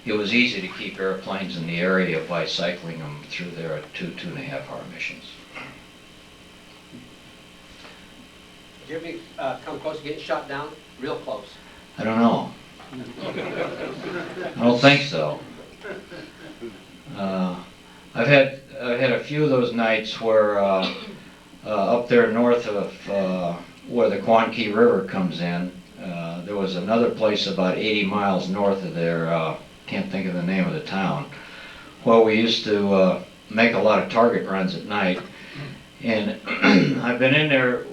it was easy to keep airplanes in the area by cycling them through there at 2.5 hour missions. Did you ever come close to getting shot down? Real close. I don't know. I don't think so. I've had a few of those nights where up there north of where the Quanqui River comes in, there was another place about 80 miles north of there, can't think of the name of the town, where we used to make a lot of target runs at night. And I've been in there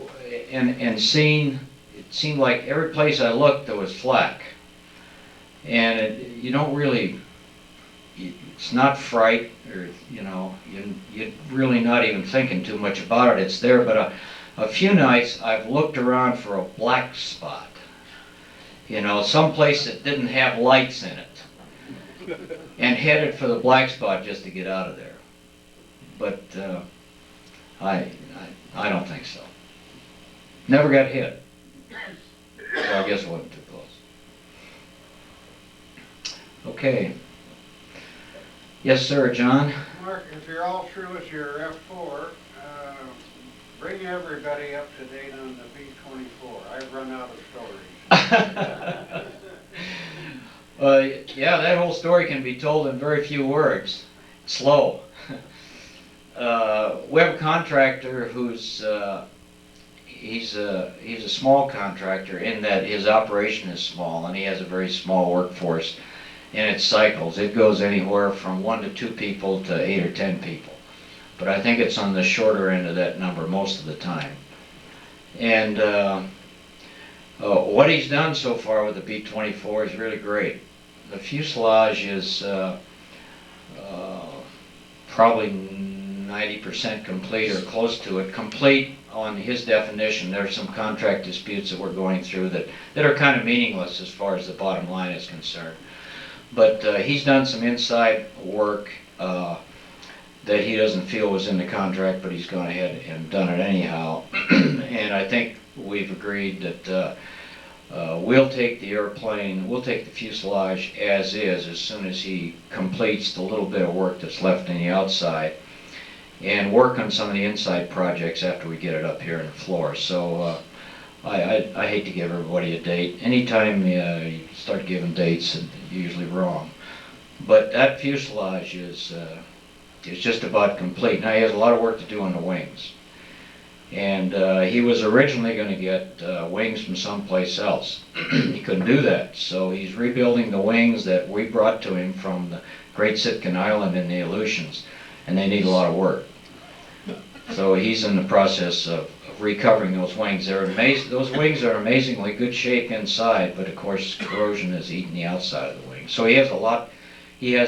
and seen, it seemed like every place I looked there was flak. And you don't really, it's not fright, or you're really not even thinking too much about it. It's there, but a few nights I've looked around for a black spot. Some place that didn't have lights in it, and headed for the black spot just to get out of there. But I don't think so. Never got hit, so I guess it wasn't too close. Okay. Yes, sir, John? Mark, if you're all through with your F4, bring everybody up to date on the B-24. I've run out of stories. Yeah, that whole story can be told in very few words. Slow. We have a contractor who's he's a small contractor in that his operation is small and he has a very small workforce, and it cycles. It goes anywhere from 1 to 2 people to 8 or 10 people, but I think it's on the shorter end of that number most of the time. And what he's done so far with the B-24 is really great. The fuselage is probably 90% complete or close to it. Complete on his definition. There are some contract disputes that we're going through that are kind of meaningless as far as the bottom line is concerned. But he's done some inside work that he doesn't feel was in the contract, but he's gone ahead and done it anyhow. And I think we've agreed that we'll take the airplane, we'll take the fuselage as is as soon as he completes the little bit of work that's left in the outside, and work on some of the inside projects after we get it up here in the floor. So I hate to give everybody a date. Anytime you start giving dates, you're usually wrong. But that fuselage is just about complete. Now he has a lot of work to do on the wings. And he was originally going to get wings from someplace else. He couldn't do that, so he's rebuilding the wings that we brought to him from the Great Sitkan Island in the Aleutians, and they need a lot of work. So he's in the process of recovering those wings. Those wings are in amazingly good shape inside, but of course corrosion has eaten the outside of the wing. So he has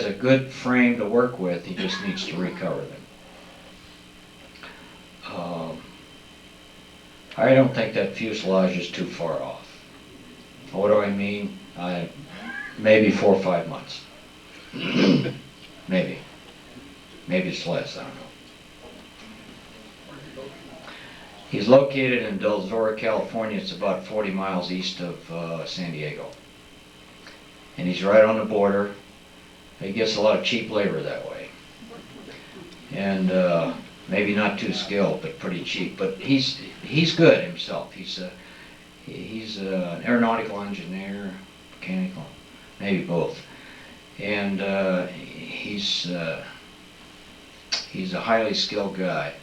a good frame to work with. He just needs to recover them. I don't think that fuselage is too far off. What do I mean? Maybe 4 or 5 months. Maybe. Maybe it's less, I don't know. He's located in Del Zorro, California. It's about 40 miles east of San Diego. And he's right on the border. He gets a lot of cheap labor that way. And maybe not too skilled, but pretty cheap. But he's good himself. He's an aeronautical engineer, mechanical, maybe both. And he's a highly skilled guy.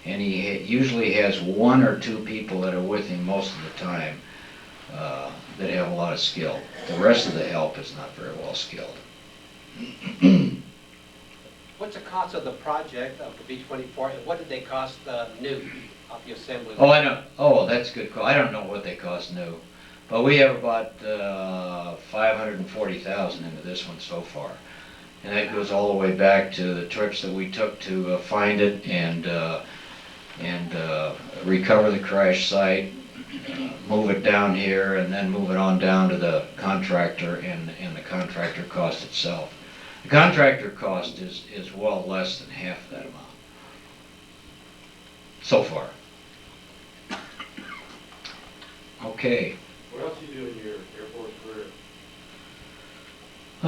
And he usually has 1 or 2 people that are with him most of the time that have a lot of skill. The rest of the help is not very well skilled. What's the cost of the project of the B-24, and what did they cost new of the assembly? Oh, I know. Oh, that's a good call. I don't know what they cost new, but we have about $540,000 into this one so far, and that goes all the way back to the trips that we took to find it and recover the crash site, move it down here, and then move it on down to the contractor and the contractor cost itself. The contractor cost is well less than half that amount so far. Okay. What else do you do in your Air Force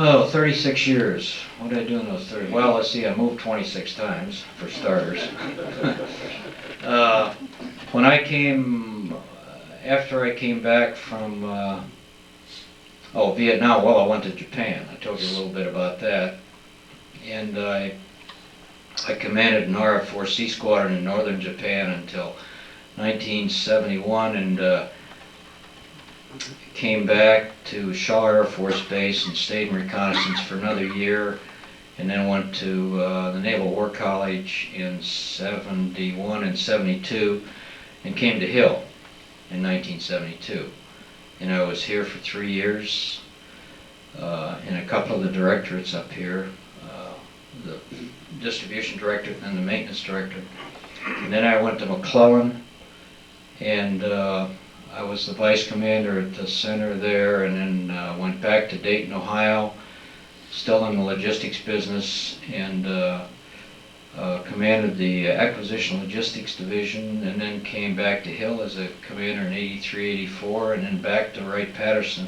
Oh, 36 years. What did I do in those 30? Well, let's see, I moved 26 times, for starters. When I came, after I came back from, Vietnam, well, I went to Japan. I told you a little bit about that. And I commanded an RF-4C squadron in northern Japan until 1971, and came back to Shaw Air Force Base and stayed in reconnaissance for another year, and then went to the Naval War College in 71 and 72, and came to Hill in 1972. And I was here for 3 years in a couple of the directorates up here, the distribution director and the maintenance director. And then I went to McClellan, and I was the vice commander at the center there, and then went back to Dayton, Ohio, still in the logistics business, and commanded the acquisition logistics division, and then came back to Hill as a commander in 83, 84, and then back to Wright-Patterson.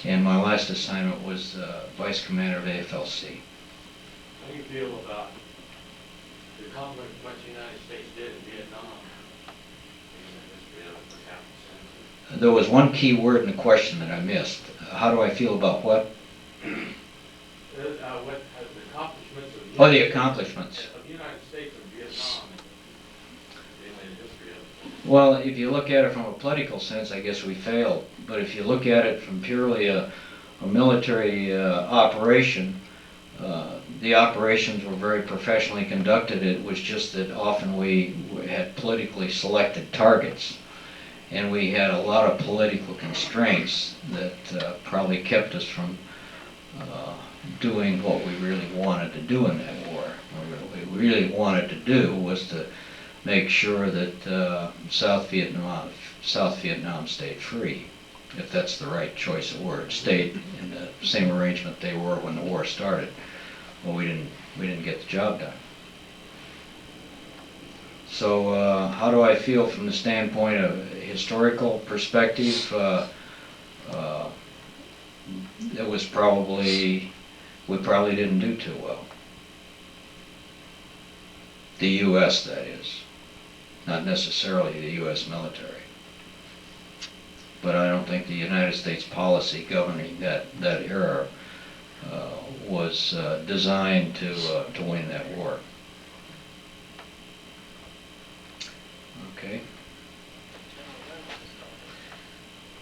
And my last assignment was vice commander of AFLC. How do you feel about the accomplishment the United States did in Vietnam? There was one key word in the question that I missed. How do I feel about what? What the accomplishments of Oh, the accomplishments. of the United States in Vietnam in the history of it? Well, if you look at it from a political sense, I guess we failed. But if you look at it from purely a military operation, the operations were very professionally conducted. It was just that often we had politically selected targets, and we had a lot of political constraints that probably kept us from doing what we really wanted to do in that war. What we really wanted to do was to make sure that South Vietnam stayed free, if that's the right choice of word, stayed in the same arrangement they were when the war started. Well, we didn't get the job done. So how do I feel from the standpoint of historical perspective? It was we probably didn't do too well. The U.S., that is. Not necessarily the U.S. military. But I don't think the United States policy governing that era was designed to win that war. Okay.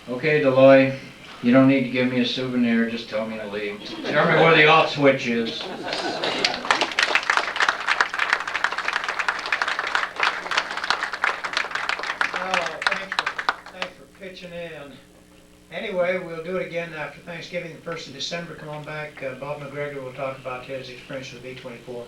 Okay, Deloy, you don't need to give me a souvenir, just tell me to leave. Tell me where the off switch is. Thanks for pitching in. Anyway, we'll do it again after Thanksgiving, the 1st of December. Come on back. Bob McGregor will talk about his experience with B-24.